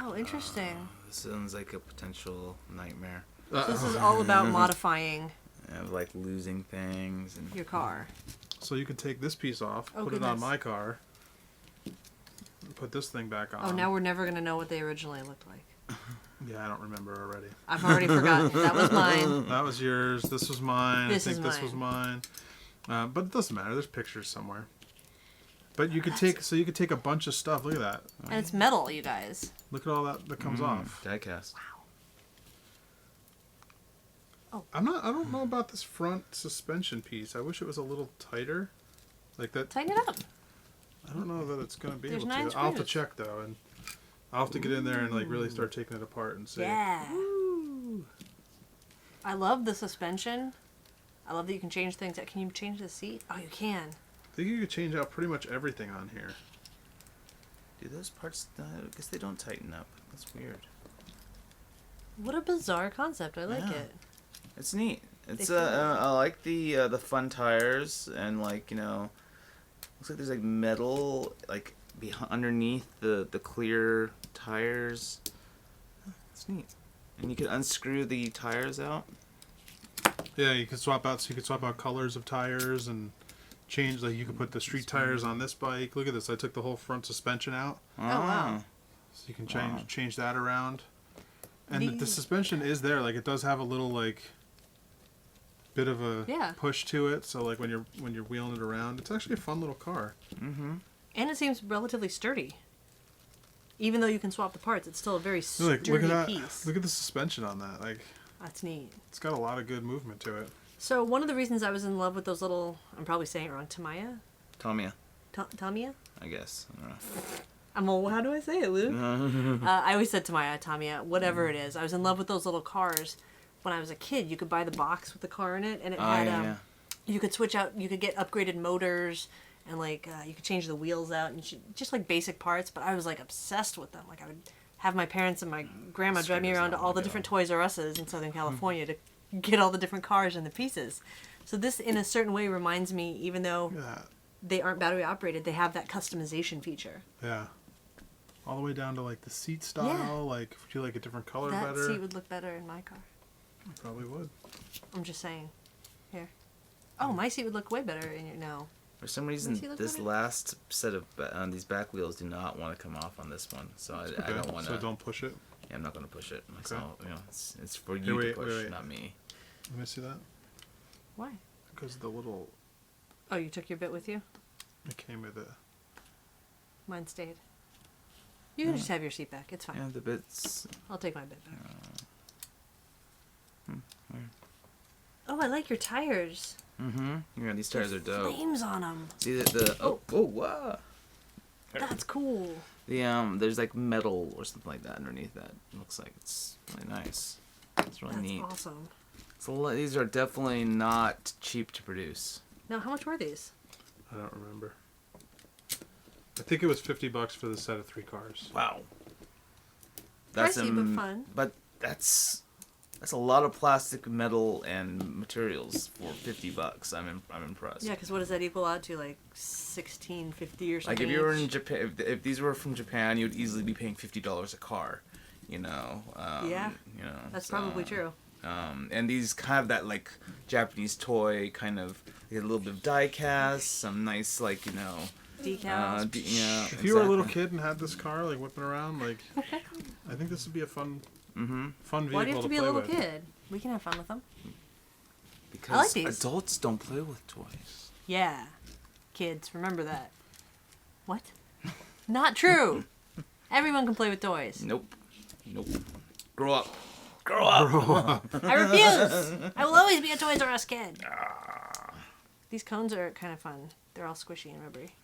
Oh, interesting. This sounds like a potential nightmare. This is all about modifying Of like losing things and your car. So you can take this piece off, Oh, put it on goodness. my car, and put this thing back on. Oh, now we're never going to know what they originally looked like. Yeah, I don't remember already. I've already forgotten. That was mine. That was yours. This was mine. This I think is this was mine. mine. But it doesn't matter. There's pictures somewhere. But you could take you could take a bunch of stuff. Look at that. And it's metal, you guys. Look at all that comes off. diecast. I don't know about this front suspension piece. I wish it was a little tighter. Like that. Tighten it up. I don't know that it's going to be There's able 9 to. I'll have to screws. check though, and I'll have to get in there and like really start taking it apart and see. Yeah. I love the suspension. I love that you can change things. Can you change the seat? Oh, you can. I think you could change out pretty much everything on here. Do those parts? I guess they don't tighten up. That's weird. What a bizarre concept. I like Yeah. it. It's neat. It's feel I like the fun tires and like looks like there's like metal like underneath the clear tires. It's neat. And you can unscrew the tires out. Yeah, you could swap out. So you could swap out colors of tires and change. Like you could put the street tires on this bike. Look at this. I took the whole front suspension out, wow. so you can change that around. And the The- suspension is there. Like it does have a little like bit of a Yeah. push to it. So like when you're wheeling it around, it's actually a fun little car. Mm-hmm. And it seems relatively sturdy. Even though you can swap the parts, it's still a very Look, sturdy look at that. piece. Look at the suspension on that. Like That's neat. it's got a lot of good movement to it. So one of the reasons I was in love with those little, I'm probably saying it wrong, Tamiya? Tamiya, Tamiya? I guess. I don't know. I'm all, how do I say it, Luke? I always said Tamiya, whatever it is. I was in love with those little cars. When I was a kid, you could buy the box with the car in it, and it had You could switch out. You could get upgraded motors, and like you could change the wheels out, and just like basic parts. But I was like obsessed with them. Like I would have my parents and my grandma drive me around to all the different Toys R Us's in Southern California to get all the different cars and the pieces. So this, in a certain way, reminds me, even though they aren't battery operated, they have that customization feature. Yeah. All the way down to like the seat style. Yeah. Like, would you like a different color That better? seat would look better in my car. It probably would. I'm just saying. Here. Oh, my seat would look way better in your... No. For some reason, this last set of these back wheels do not want to come off on this one, so I don't want to. So don't push it. Yeah, I'm not going to push it myself. Okay. You know, it's for you to push, not me. Let me see that. Why? Because the little. Oh, you took your bit with you? It came with it. Mine stayed. You can just have your seat back. It's fine. Yeah, the bits. I'll take my bit back. Oh, I like your tires. Mm-hmm. Yeah, these tires are dope. Flames on them. See wow. That's cool. There's like metal or something like that underneath that. It looks like it's really nice. It's really neat. That's awesome. So these are definitely not cheap to produce. Now, how much were these? I don't remember. I think it was $50 for the set of 3 cars. Wow. Pricey, but fun. But that's a lot of plastic, metal, and materials for $50. I'm impressed. Yeah, because what does that equal out to? Like $16.50 or something. Like if you were in Japan, if these were from Japan, you'd easily be paying $50 a car. You know. Yeah. You know. That's probably true. And these kind of that like Japanese toy kind of. They had a little bit of die cast, some nice like decals. If you were a little kid and had this car like whipping around, like I think this would be a fun vehicle. Why do you have to be a little kid? We can have fun with them. Because I like these. Adults don't play with toys. Yeah. Kids, remember that. What? Not true. Everyone can play with toys. Nope. Grow up. I refuse. I will always be a Toys R Us kid. These cones are kind of fun. They're all squishy and rubbery.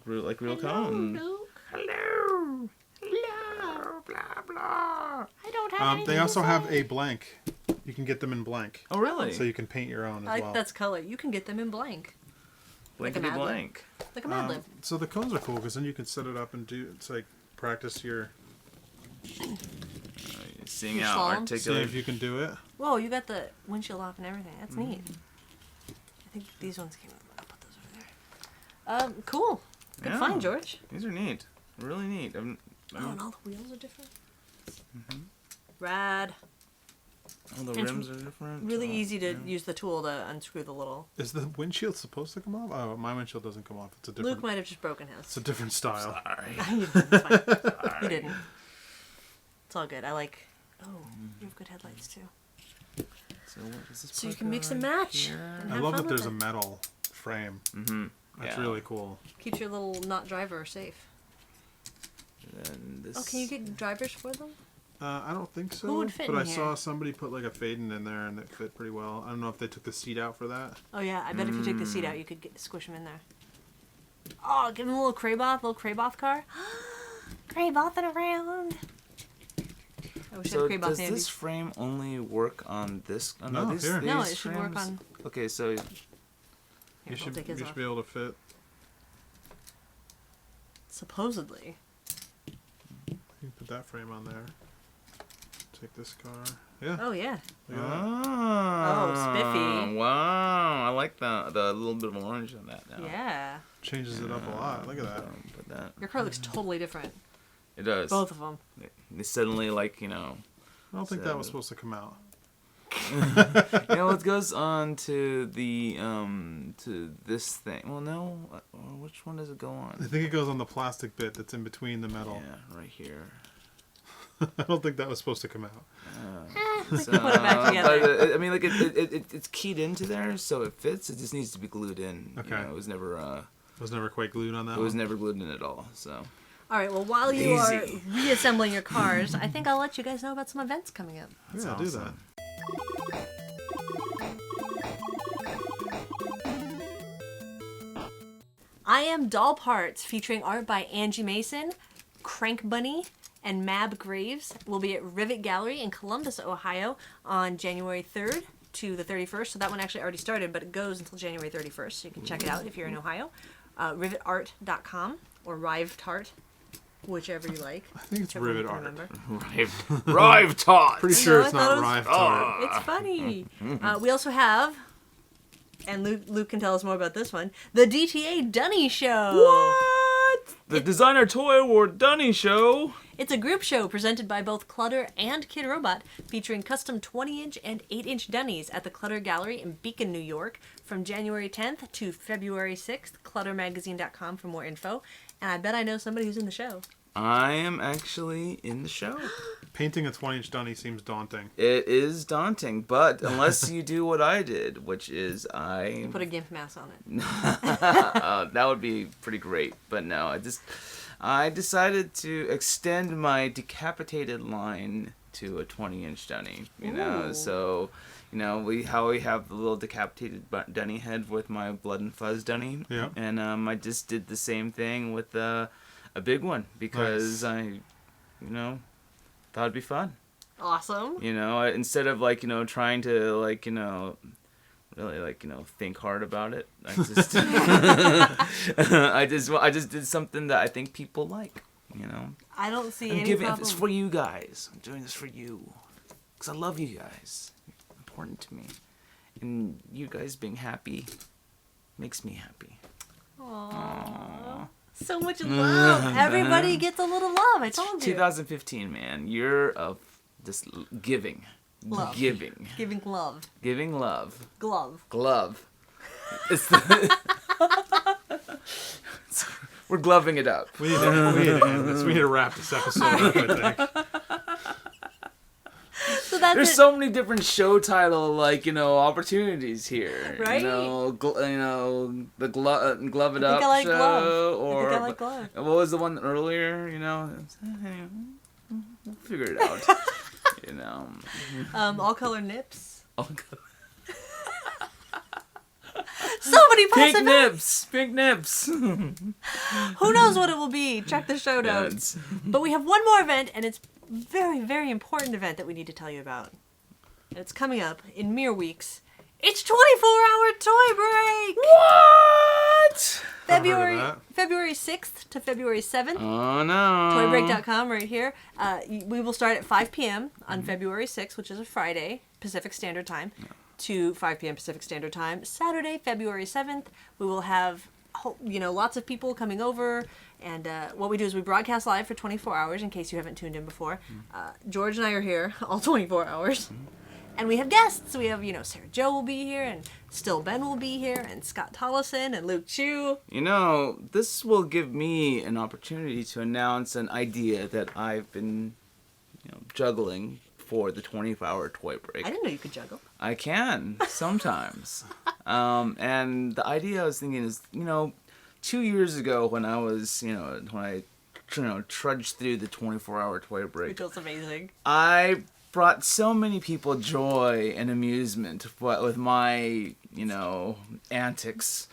Like real cones. Hello. Blah blah. I don't have anything They also to have say. a blank. You can get them in blank. Oh really? So you can paint your own as I like well. that's color. You can get them in blank. Like a Mad Lib. blank. Like a Mad Lib. So the cones are cool because then you can set it up and it's like practice your. Seeing Your out slalom? See articulate. if you can do it. Whoa, you got the windshield off and everything. That's neat. I think these ones came up. I'll put those over there. Cool. Good find, George. These are neat. Really neat. Oh, and all the wheels are different. Rad. All the And rims are different. Really easy to use the tool to unscrew the little. Is the windshield supposed to come off? Oh, my windshield doesn't come off. It's a different. Luke might have just broken his. It's a different style. Sorry. It's fine. You didn't. It's all good. I like. Oh, you have good headlights too. So what does this So you part can go mix and on match. here? And I have love fun that there's with a it. metal frame. Mm-hmm. That's really cool. Keeps your little not driver safe. And this... Oh, can you get drivers for them? I don't think so. Who would fit but in I here? saw somebody put like a Faden in there and it fit pretty well. I don't know if they took the seat out for that. Oh yeah, I bet if you took the seat out, you could squish them in there. Oh, give him a little Crayboth car. Craybothing around. I wish So I had Crayboth does handy. this frame only work on this? Oh, No, here. No, these it should work frames- on. Okay, so Here, You I'll should take his off. be able to fit. Supposedly. You can put that frame on there. Take this car. Yeah. Oh yeah. Look at that. Oh, spiffy. Wow, I like that. The little bit of orange on that now. Yeah. Changes it up a lot. Look at that. Put that. Your car looks totally different. It does. Both of them. They suddenly like I don't think that was supposed to come out. it goes on to the to this thing. Well, no. Which one does it go I on? think it goes on the plastic bit that's in between the metal. Yeah, right here. I don't think that was supposed to come out. We can put it back together. But, I mean, like it's keyed into there, so it fits. It just needs to be glued in. Okay. It was never. It was never quite glued on that It was one. never glued in at all. So. All right. Well, while you are Easy. reassembling your cars, I think I'll let you guys know about some events coming up. Yeah, That's do awesome. that. I Am Doll Parts, featuring art by Angie Mason, Crank Bunny, and Mab Graves, will be at Rivet Gallery in Columbus, Ohio on January 3rd to the 31st. So that one actually already started, but it goes until January 31st. So you can check it out if you're in Ohio. Rivetart.com or Rivetart, whichever you like. I think it's Whichever one you Rivet can Art. remember. Rive Tot. Pretty sure I it's thought not it was- Rive Tart. It's funny. We also have, and Luke can tell us more about this one, the DTA Dunny Show. What? The Designer Toy Award Dunny Show. It's a group show presented by both Clutter and Kid Robot, featuring custom 20-inch and 8-inch Dunnies at the Clutter Gallery in Beacon, New York, from January 10th to February 6th. ClutterMagazine.com for more info. And I bet I know somebody who's in the show. I am actually in the show. Painting a 20-inch Dunny seems daunting. It is daunting, but unless you do what I did, which is Put a GIMP mask on it. that would be pretty great. But no, I decided to extend my decapitated line to a 20-inch Dunny. You know, Ooh. so we have the little decapitated Dunny head with my Blood and Fuzz Dunny. Yeah. And I just did the same thing with a big one because I thought it'd be fun. Awesome. Instead of trying to really think hard about it. I just I just did something that I think people like. I don't see I'm any giving problem. it's for you guys. I'm doing this for you because I love you guys. You're important to me, and you guys being happy makes me happy. Aww. So much love. Everybody gets a little love. I told you. 2015, man. Year of just giving. Love. Giving love. Giving love. Glove. It's we're gloving it up. We need to end this. We need to wrap this episode up, I think. So that's There's it. so many different show title opportunities here. Right? The glove it I up think I like show glove. or I think I like glove. what was the one earlier? We'll figure it out. All color nips. Oh, So many possibilities. Pink nips. Who knows what it will be? Check the show notes. But we have one more event, and it's a very, very important event that we need to tell you about. And it's coming up in mere weeks. It's 24-hour toy break! What? February 6th to February 7th. Oh no. Toybreak.com right here. We will start at 5 p.m. on February 6th, which is a Friday, Pacific Standard Time, to 5 p.m. Pacific Standard Time. Saturday, February 7th, we will have lots of people coming over. And what we do is we broadcast live for 24 hours, in case you haven't tuned in before. George and I are here all 24 hours. And we have guests. We have, Sarah Jo will be here, and Still Ben will be here, and Scott Tollison, and Luke Chu. This will give me an opportunity to announce an idea that I've been, juggling for the 24-hour toy break. I didn't know you could juggle. I can, sometimes. And the idea I was thinking is, 2 years ago when I was, when I trudged through the 24-hour toy break. Which was amazing. I brought so many people joy and amusement with my, antics.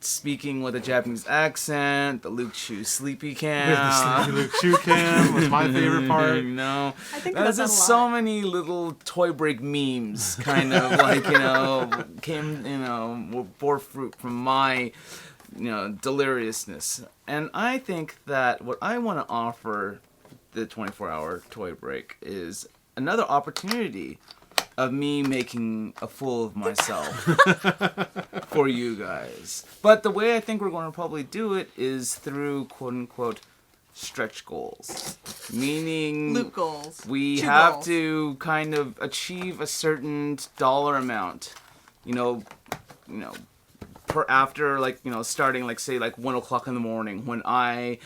Speaking with a Japanese accent, the Luke Chu sleepy cam. The sleepy Luke Chu cam was my favorite part. I think about There's that a just lot. so many little toy break memes kind of bore fruit from my, deliriousness. And I think that what I want to offer the 24-hour toy break is another opportunity of me making a fool of myself for you guys. But the way I think we're going to probably do it is through quote-unquote stretch goals. Meaning Luke goals. we Two have goals. to kind of achieve a certain dollar amount, per after starting say 1 o'clock in the morning when I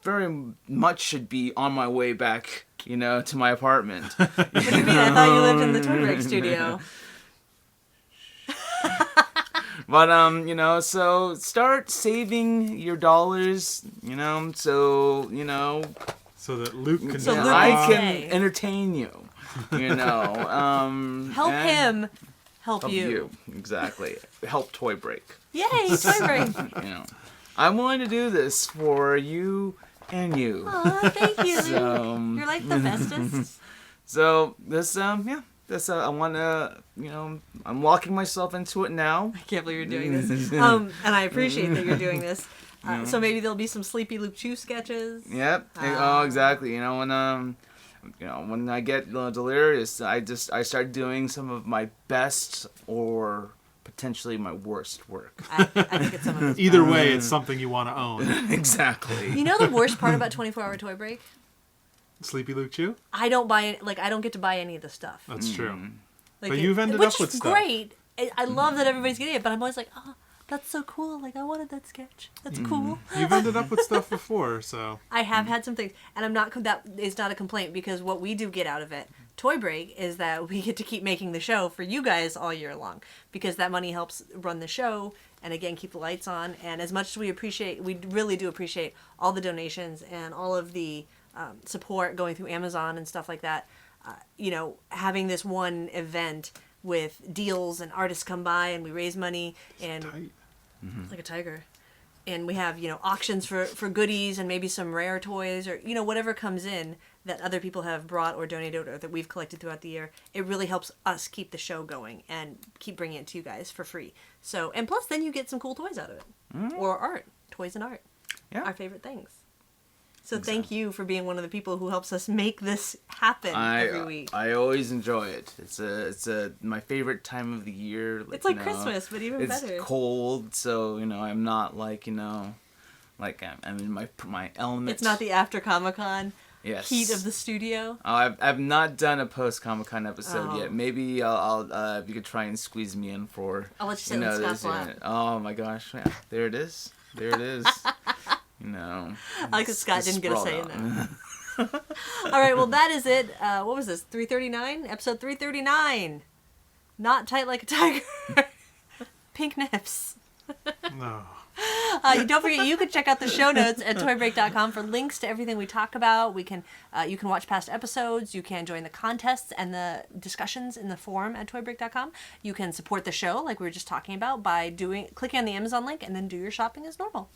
very much should be on my way back, to my apartment. What do you mean? I thought you lived in the Toy Break studio. But so start saving your dollars, so that Luke can So Luke I can can stay. entertain you, Help and him help help you. you. Exactly. Help Toy Break. Yay, Toy Break. I'm willing to do this for you and you. Aw, thank you, Luke. So, You're like the bestest. So this this. I want to, I'm walking myself into it now. I can't believe you're doing this. And I appreciate that you're doing this. So maybe there'll be some Sleepy Luke Chew sketches. Yep. Oh, exactly. When I get delirious, I start doing some of my best or potentially my worst work. I think it's some of his Either best. way, it's something you want to own. Exactly. You know the worst part about 24-hour toy break? Sleepy Luke Chew? I don't buy I don't get to buy any of the stuff. That's true. Like But you've ended which up with is stuff. great. I love that everybody's getting it, but I'm always like, oh, that's so cool. Like, I wanted that sketch. That's cool. You've ended up with stuff before, so. I have had some things, and that is not a complaint, because what we do get out of it, Toy Break, is that we get to keep making the show for you guys all year long, because that money helps run the show and again keep the lights on. And as much as we really do appreciate all the donations and all of the support going through Amazon and stuff like that. Having this one event with deals and artists come by and we raise money and Tight. like a tiger. And we have, auctions for goodies and maybe some rare toys or, whatever comes in that other people have brought or donated or that we've collected throughout the year. It really helps us keep the show going and keep bringing it to you guys for free. So, and plus then you get some cool toys out of it. Or art. Toys and art. Yeah. Our favorite things. So thank you for being one of the people who helps us make this happen every week. I always enjoy it. It's my favorite time of the year. It's like Christmas, but even better. It's cold, so I'm not like I'm in my element. It's not the after Comic-Con yes. heat of the studio. Oh, I've not done a post Comic-Con episode Oh. yet. Maybe I'll if you could try and squeeze me in for. I'll let you sit in Scott's lap. Oh my gosh! Yeah, there it is. There it is. I like that Scott didn't get a say in that. that. All right, well, that is it. What was this? 339? Episode 339. Not tight like a tiger. Pink nips. No. Don't forget, you can check out the show notes at toybreak.com for links to everything we talk about. You can watch past episodes. You can join the contests and the discussions in the forum at toybreak.com. You can support the show, like we were just talking about, by clicking on the Amazon link and then do your shopping as normal.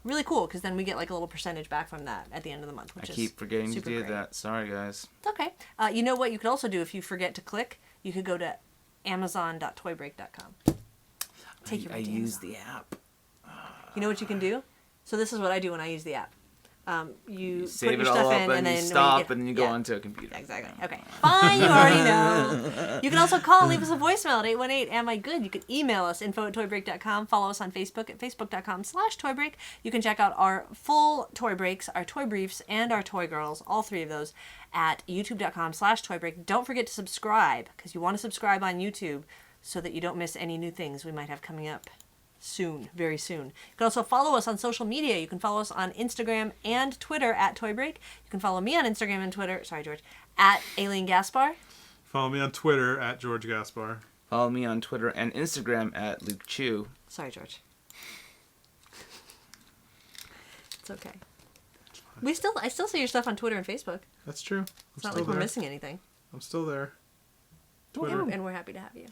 Really cool, because then we get like a little percentage back from that at the end of the month, which I is keep forgetting to super do great. that. Sorry, guys. It's okay. You know what you could also do if you forget to click? You could go to amazon.toybreak.com. Take you right I to use Amazon. the app. You know what you can do? So this is what I do when I use the app. You Save put your it all stuff up in, and then you when stop, get, and then you go onto a computer. Exactly. Okay. Fine. You already know. You can also call, leave us a voicemail at 818 Am I Good? You can email us info@toybreak.com. Follow us on Facebook at facebook.com/toybreak. You can check out our full toy breaks, our toy briefs, and our toy girls, all three of those, at youtube.com/toybreak. Don't forget to subscribe, because you want to subscribe on YouTube so that you don't miss any new things we might have coming up soon, very soon. You can also follow us on social media. You can follow us on Instagram and Twitter at toybreak. You can follow me on Instagram and Twitter, sorry George, at Aileen Gaspar. Follow me on Twitter at George Gaspar. Follow me on Twitter and Instagram at Luke Chew. Sorry, George. It's okay. I still see your stuff on Twitter and Facebook. That's true. It's not like we're missing anything. I'm still there. Twitter. And we're happy to have you.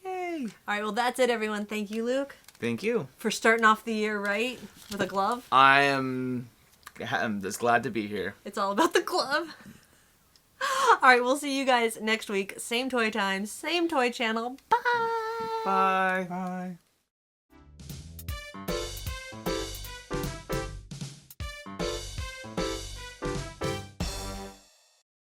Yay! All right, well, that's it, everyone. Thank you, Luke, Thank you. for starting off the year right with a glove. I'm just glad to be here. It's all about the glove. All right, we'll see you guys next week. Same toy time, same toy channel. Bye. Bye. Bye.